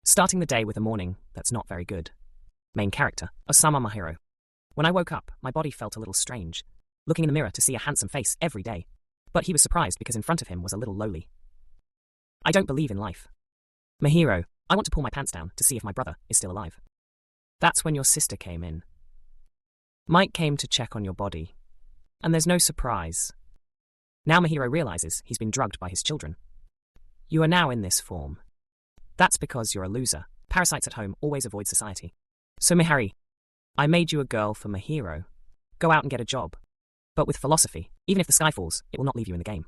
Starting the day with a morning that's not very good. Main character, Osama Mahiro. When I woke up, my body felt a little strange, looking in the mirror to see a handsome face every day. But he was surprised because in front of him was a little Loli. I don't believe in life. Mahiro, I want to pull my pants down to see if my brother is still alive. That's when your sister came in. Mike came to check on your body. And there's no surprise. Now Mahiro realizes he's been drugged by his children. You are now in this form. That's because you're a loser. Parasites at home always avoid society. So Mihari, I made you a girl for Mahiro. Go out and get a job. But with philosophy, even if the sky falls, it will not leave you in the game.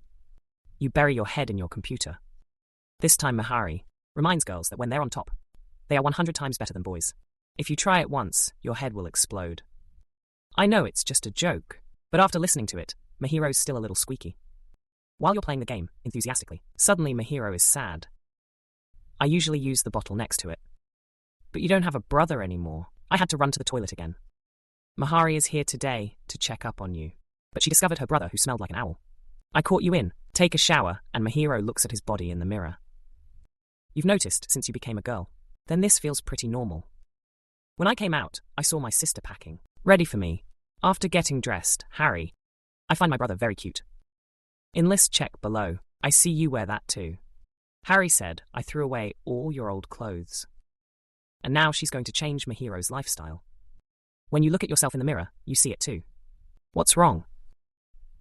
You bury your head in your computer. This time Mihari reminds girls that when they're on top, they are 100 times better than boys. If you try it once, your head will explode. I know it's just a joke, but after listening to it, Mahiro's still a little squeaky. While you're playing the game, enthusiastically, suddenly Mahiro is sad. I usually use the bottle next to it. But you don't have a brother anymore. I had to run to the toilet again. Mihari is here today to check up on you, but she discovered her brother who smelled like an owl. I caught you in. Take a shower, and Mahiro looks at his body in the mirror. You've noticed since you became a girl. Then this feels pretty normal. When I came out, I saw my sister packing, ready for me. After getting dressed, Harry, I find my brother very cute. Enlist check below. I see you wear that too. Harry said, I threw away all your old clothes. And now she's going to change Mahiro's lifestyle. When you look at yourself in the mirror, you see it too. What's wrong?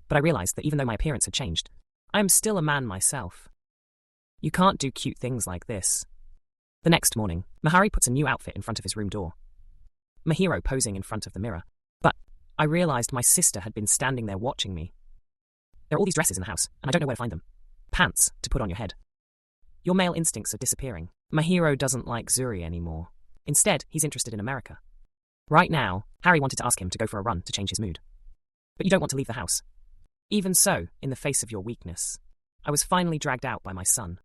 But I realized that even though my appearance had changed, I am still a man myself. You can't do cute things like this. The next morning, Mihari puts a new outfit in front of his room door. Mahiro posing in front of the mirror. But I realized my sister had been standing there watching me. There are all these dresses in the house, and I don't know where to find them. Pants to put on your head. Your male instincts are disappearing. Mahiro doesn't like Zuri anymore. Instead, he's interested in America. Right now, Harry wanted to ask him to go for a run to change his mood. But you don't want to leave the house. Even so, in the face of your weakness, I was finally dragged out by my son.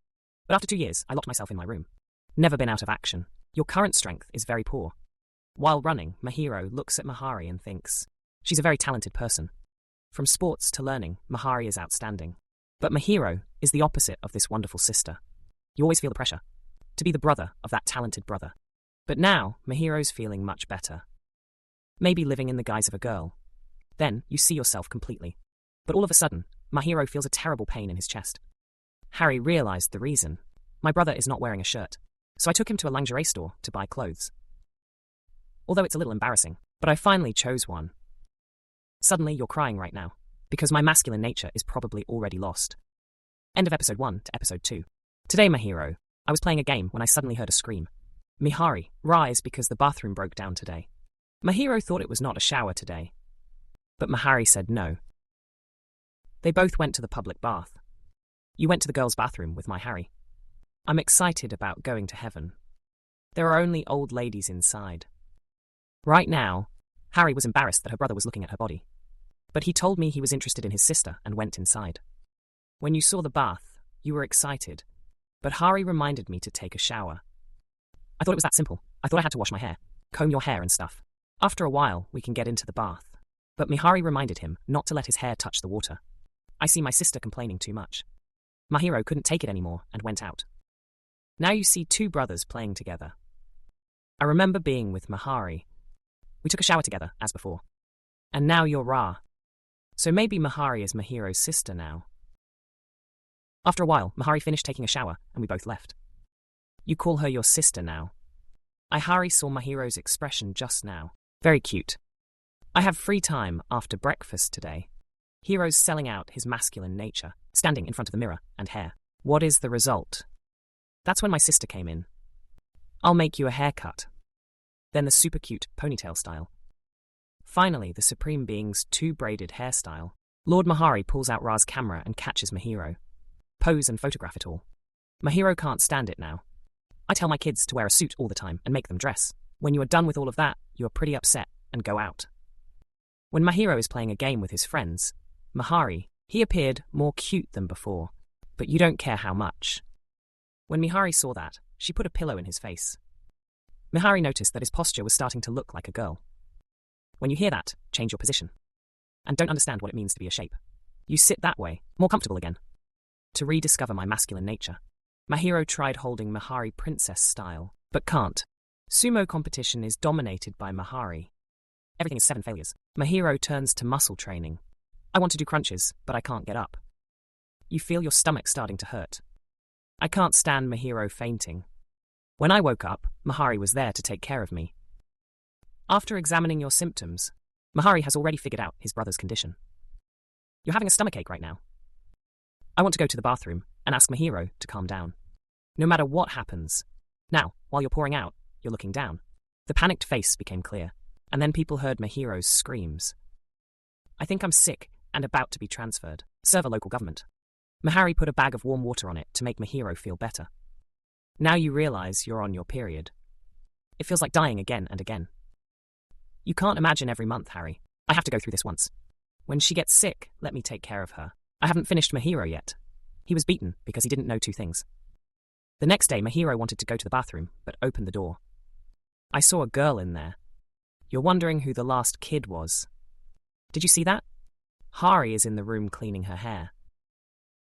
But after 2 years, I locked myself in my room. Never been out of action. Your current strength is very poor. While running, Mahiro looks at Mihari and thinks, she's a very talented person. From sports to learning, Mihari is outstanding. But Mahiro is the opposite of this wonderful sister. You always feel the pressure to be the brother of that talented brother. But now, Mahiro's feeling much better. Maybe living in the guise of a girl. Then, you see yourself completely. But all of a sudden, Mahiro feels a terrible pain in his chest. Harry realized the reason. My brother is not wearing a shirt. So I took him to a lingerie store to buy clothes. Although it's a little embarrassing, but I finally chose one. Suddenly, you're crying right now, because my masculine nature is probably already lost. End of episode 1 to episode 2. Today, Mahiro, I was playing a game when I suddenly heard a scream. Mihari, rise because the bathroom broke down today. Mahiro thought it was not a shower today. But Mihari said no. They both went to the public bath. You went to the girls' bathroom with my Harry. I'm excited about going to heaven. There are only old ladies inside. Right now, Harry was embarrassed that her brother was looking at her body. But he told me he was interested in his sister and went inside. When you saw the bath, you were excited. But Harry reminded me to take a shower. I thought it was that simple. I thought I had to wash my hair, comb your hair and stuff. After a while, we can get into the bath. But Mihari reminded him not to let his hair touch the water. I see my sister complaining too much. Mahiro couldn't take it anymore and went out. Now you see 2 brothers playing together. I remember being with Mihari. We took a shower together, as before. And now you're Ra. So maybe Mihari is Mahiro's sister now. After a while, Mihari finished taking a shower, and we both left. You call her your sister now. Harry saw Mahiro's expression just now. Very cute. I have free time after breakfast today. Hero's selling out his masculine nature, standing in front of the mirror and hair. What is the result? That's when my sister came in. I'll make you a haircut. Then the super cute ponytail style. Finally, the Supreme Being's 2-braided hairstyle. Lord Mihari pulls out Ra's camera and catches Mahiro. Pose and photograph it all. Mahiro can't stand it now. I tell my kids to wear a suit all the time and make them dress. When you are done with all of that, you are pretty upset and go out. When Mahiro is playing a game with his friends, Mihari, he appeared more cute than before, but you don't care how much. When Mihari saw that, she put a pillow in his face. Mihari noticed that his posture was starting to look like a girl. When you hear that, change your position. And don't understand what it means to be a shape. You sit that way, more comfortable again. To rediscover my masculine nature, Mahiro tried holding Mihari princess style. but can't. Sumo competition is dominated by Mihari. Everything is 7 failures. Mahiro turns to muscle training. I want to do crunches, but I can't get up. You feel your stomach starting to hurt. I can't stand Mahiro fainting. When I woke up, Mihari was there to take care of me. After examining your symptoms, Mihari has already figured out his brother's condition. You're having a stomachache right now. I want to go to the bathroom and ask Mahiro to calm down. No matter what happens. Now, while you're pouring out, you're looking down. The panicked face became clear, and then people heard Mahiro's screams. I think I'm sick and about to be transferred. Serve a local government. Mihari put a bag of warm water on it to make Mahiro feel better. Now you realize you're on your period. It feels like dying again and again. You can't imagine every month, Harry. I have to go through this once. When she gets sick, let me take care of her. I haven't finished Mahiro yet. He was beaten because he didn't know 2 things. The next day, Mahiro wanted to go to the bathroom, but opened the door. I saw a girl in there. You're wondering who the last kid was. Did you see that? Hari is in the room cleaning her hair.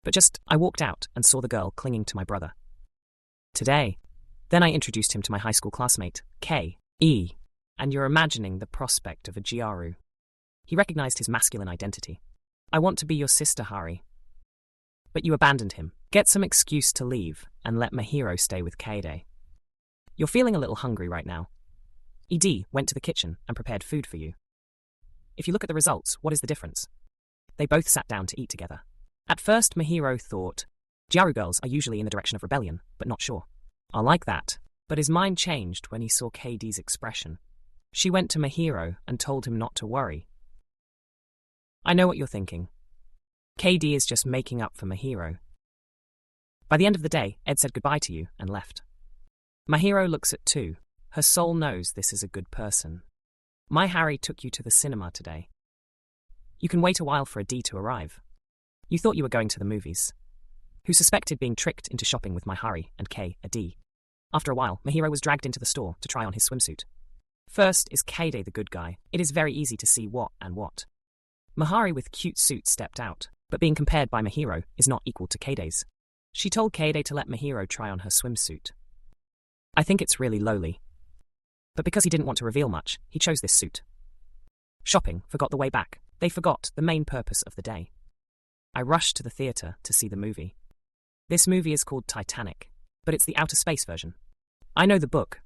But I walked out and saw the girl clinging to my brother. Today. Then I introduced him to my high school classmate, K.E., and you're imagining the prospect of a Giaru. He recognized his masculine identity. I want to be your sister, Hari. But you abandoned him. Get some excuse to leave and let Mahiro stay with Kaede. You're feeling a little hungry right now. Ed went to the kitchen and prepared food for you. If you look at the results, what is the difference? They both sat down to eat together. At first, Mahiro thought, Giaru girls are usually in the direction of rebellion, but not sure. I like that. But his mind changed when he saw Kaede's expression. She went to Mahiro and told him not to worry. I know what you're thinking. Kaede is just making up for Mahiro. By the end of the day, Ed said goodbye to you and left. Mahiro looks at 2. Her soul knows this is a good person. My Harry took you to the cinema today. You can wait a while for a D to arrive. You thought you were going to the movies. Who suspected being tricked into shopping with my Harry and a D. After a while, Mahiro was dragged into the store to try on his swimsuit. First is Kaede the good guy. It is very easy to see what and what. Mihari with cute suit stepped out, but being compared by Mahiro is not equal to Kaede's. She told Kaede to let Mahiro try on her swimsuit. I think it's really Loli. But because he didn't want to reveal much, he chose this suit. Shopping forgot the way back. They forgot the main purpose of the day. I rushed to the theatre to see the movie. This movie is called Titanic, but it's the outer space version. I know the book,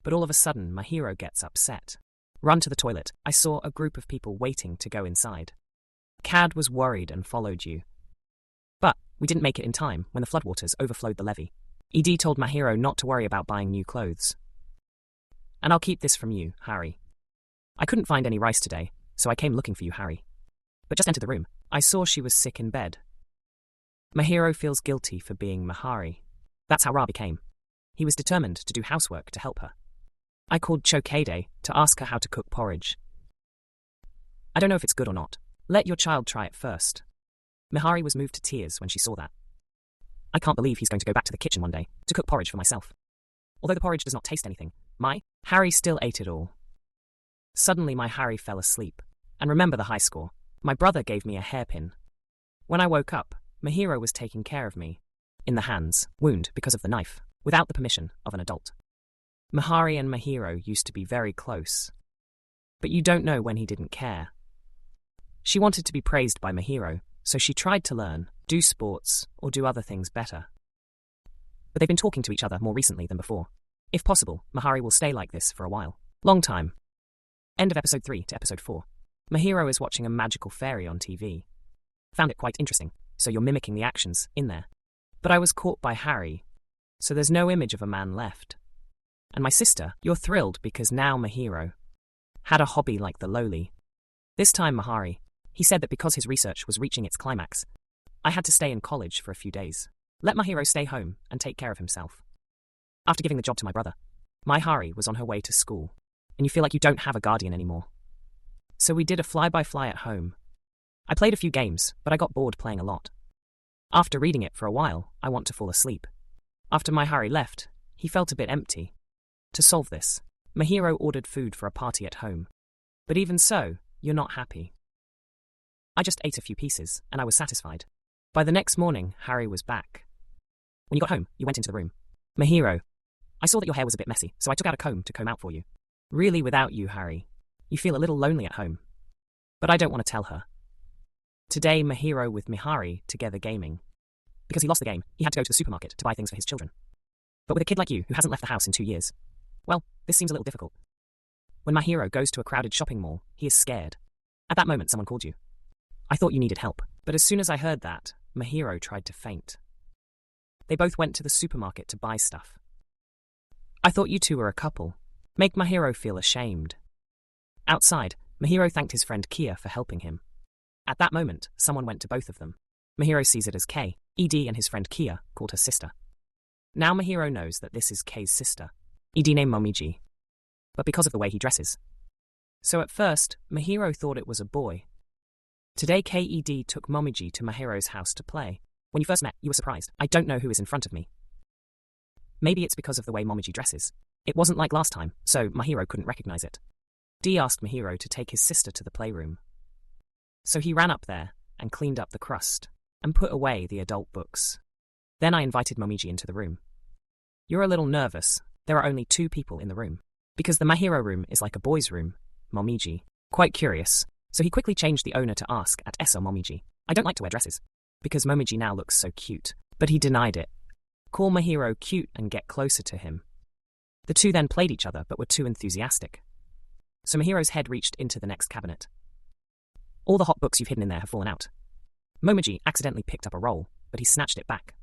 but all of a sudden Mahiro gets upset. Run to the toilet. I saw a group of people waiting to go inside. Cad was worried and followed you. But we didn't make it in time when the floodwaters overflowed the levee. Ed told Mahiro not to worry about buying new clothes. And I'll keep this from you, Harry. I couldn't find any rice today, so I came looking for you, Harry. But just entered the room. I saw she was sick in bed. Mahiro feels guilty for being Mihari. That's how Ra became. He was determined to do housework to help her. I called Chokade to ask her how to cook porridge. I don't know if it's good or not. Let your child try it first. Mihari was moved to tears when she saw that. I can't believe he's going to go back to the kitchen one day to cook porridge for myself. Although the porridge does not taste anything, my Harry still ate it all. Suddenly my Harry fell asleep. And remember the high score. My brother gave me a hairpin. When I woke up, Mahiro was taking care of me. In the hands, wound because of the knife, without the permission of an adult. Mihari and Mahiro used to be very close. But you don't know when he didn't care. She wanted to be praised by Mahiro, so she tried to learn, do sports, or do other things better. But they've been talking to each other more recently than before. If possible, Mihari will stay like this for a while. Long time. End of episode 3 to episode 4. Mahiro is watching a magical fairy on TV. Found it quite interesting, so you're mimicking the actions in there. But I was caught by Harry, so there's no image of a man left. And my sister, you're thrilled because now Mahiro had a hobby like the Loli. This time Mihari, he said that because his research was reaching its climax, I had to stay in college for a few days. Let Mahiro stay home and take care of himself. After giving the job to my brother, my Hari was on her way to school, and you feel like you don't have a guardian anymore. So we did a fly-by-fly at home. I played a few games, but I got bored playing a lot. After reading it for a while, I want to fall asleep. After my Hari left, he felt a bit empty. To solve this, Mahiro ordered food for a party at home. But even so, you're not happy. I just ate a few pieces, and I was satisfied. By the next morning, Harry was back. When you got home, you went into the room. Mahiro, I saw that your hair was a bit messy, so I took out a comb to comb out for you. Really, without you, Harry, you feel a little lonely at home. But I don't want to tell her. Today, Mahiro with Mihari together gaming. Because he lost the game, he had to go to the supermarket to buy things for his children. But with a kid like you who hasn't left the house in 2 years, well, this seems a little difficult. When Mahiro goes to a crowded shopping mall, he is scared. At that moment, someone called you. I thought you needed help, but as soon as I heard that, Mahiro tried to faint. They both went to the supermarket to buy stuff. I thought you two were a couple. Make Mahiro feel ashamed. Outside, Mahiro thanked his friend Kia for helping him. At that moment, someone went to both of them. Mahiro sees it as Kei. Ed and his friend Kia called her sister. Now Mahiro knows that this is Kei's sister, Ed named Momiji, but because of the way he dresses. So at first, Mahiro thought it was a boy. Today Kei took Momiji to Mahiro's house to play. When you first met, you were surprised. I don't know who is in front of me. Maybe it's because of the way Momiji dresses. It wasn't like last time, so Mahiro couldn't recognize it. D asked Mahiro to take his sister to the playroom. So he ran up there and cleaned up the crust and put away the adult books. Then I invited Momiji into the room. You're a little nervous. There are only 2 people in the room. Because the Mahiro room is like a boy's room, Momiji. Quite curious, so he quickly changed the owner to ask at Essa Momiji. I don't like to wear dresses, because Momiji now looks so cute. But he denied it. Call Mahiro cute and get closer to him. The two then played each other but were too enthusiastic. So Mahiro's head reached into the next cabinet. All the hot books you've hidden in there have fallen out. Momiji accidentally picked up a roll, but he snatched it back.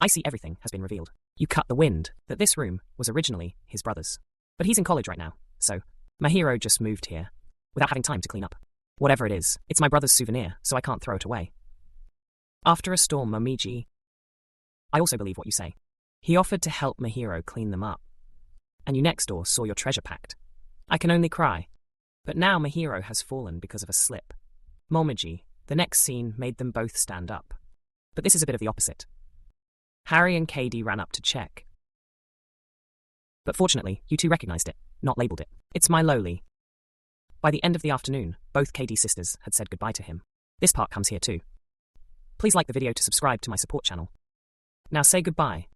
I see everything has been revealed. You cut the wind that this room was originally his brother's. But he's in college right now, so Mahiro just moved here, without having time to clean up. Whatever it is, it's my brother's souvenir, so I can't throw it away. After a storm, Momiji, I also believe what you say. He offered to help Mahiro clean them up. And you next door saw your treasure packed. I can only cry. But now Mahiro has fallen because of a slip. Momiji, the next scene made them both stand up. But this is a bit of the opposite. Harry and KD ran up to check. But fortunately, you two recognized it, not labeled it. It's my Loli. By the end of the afternoon, both KD sisters had said goodbye to him. This part comes here too. Please like the video to subscribe to my support channel. Now say goodbye.